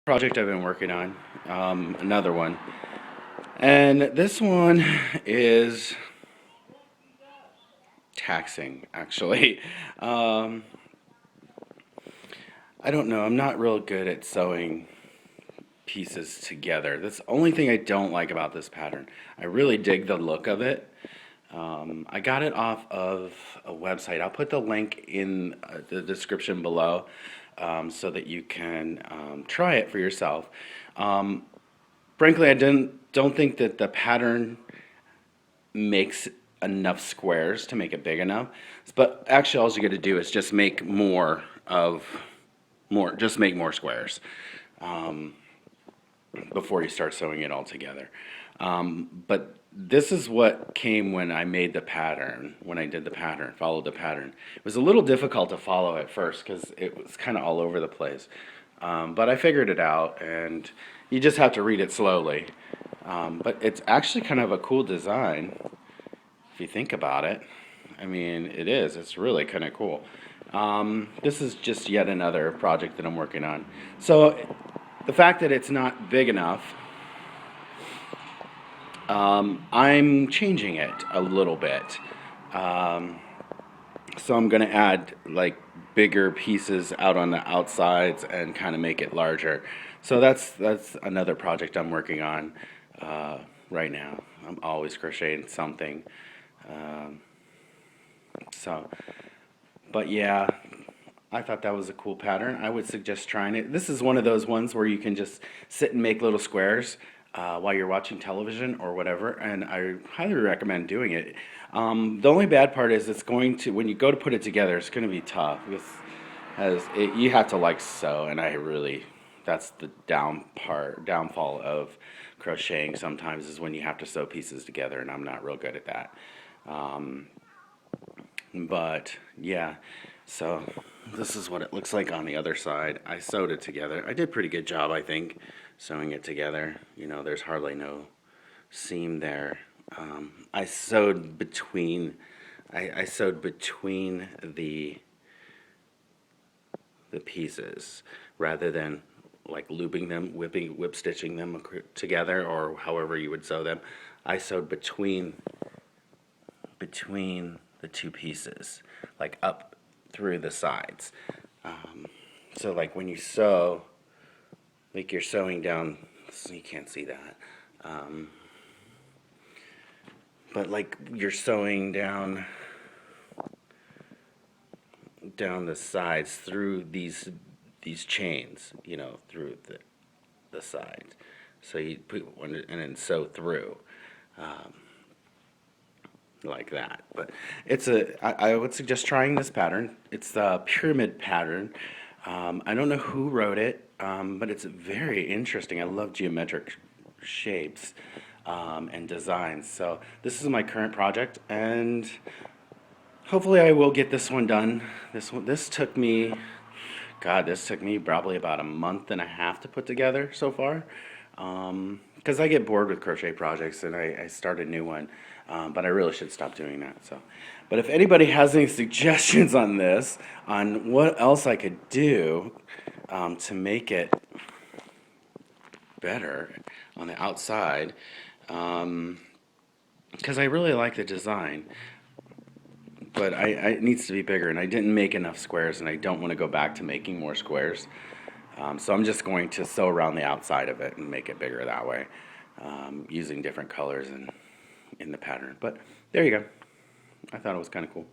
Project I've been working on, another one. And this one is taxing, actually. Um, I don't know, I'm not real good at sewing pieces together. That's the only thing I don't like about this pattern. I really dig the look of it. I got it off of a website. I'll put the link in the description below so that you can try it for yourself. Um, Frankly, don't think that the pattern makes enough squares to make it big enough. But actually, all you got to do is just make just make more squares before you start sewing it all together. But this is what came when I made the pattern, when I did the pattern, followed the pattern. It was a little difficult to follow at first because it was kind of all over the place. But I figured it out, and you just have to read it slowly. But it's actually kind of a cool design if you think about it. I mean, it is. It's really kind of cool. This is just yet another project that I'm working on. So the fact that it's not big enough, I'm changing it a little bit. So I'm going to add like bigger pieces out on the outsides and kind of make it larger. So that's another project I'm working on right now. I'm always crocheting something. Um, so, but yeah, I thought that was a cool pattern. I would suggest trying it. This is one of those ones where you can just sit and make little squares while you're watching television or whatever, and I highly recommend doing it. The only bad part is it's going to, when you go to put it together, it's going to be tough because you have to like sew, and that's the downfall of crocheting sometimes is when you have to sew pieces together, and I'm not real good at that. Um, but yeah, so this is what it looks like on the other side. I sewed it together. I did a pretty good job, I think, sewing it together. You know, there's hardly no seam there. I sewed between, I sewed between the pieces rather than like looping them, whip stitching them together, or however you would sew them. I sewed between the two pieces, like up through the sides. So like when you sew, like you're sewing down, so you can't see that, but like you're sewing down the sides through these chains, you know, through the sides. So you put one and then sew through. Like that. But I would suggest trying this pattern. It's the pyramid pattern. I don't know who wrote it, but it's very interesting. I love geometric shapes and designs. So this is my current project, and hopefully I will get this one done. This took me, God, this took me probably about a month and a half to put together so far. Because I get bored with crochet projects and I start a new one, but I really should stop doing that. So, but if anybody has any suggestions on this, on what else I could do to make it better on the outside, because I really like the design, but it needs to be bigger, and I didn't make enough squares, and I don't want to go back to making more squares. So I'm just going to sew around the outside of it and make it bigger that way, using different colors in the pattern. But there you go. I thought it was kind of cool.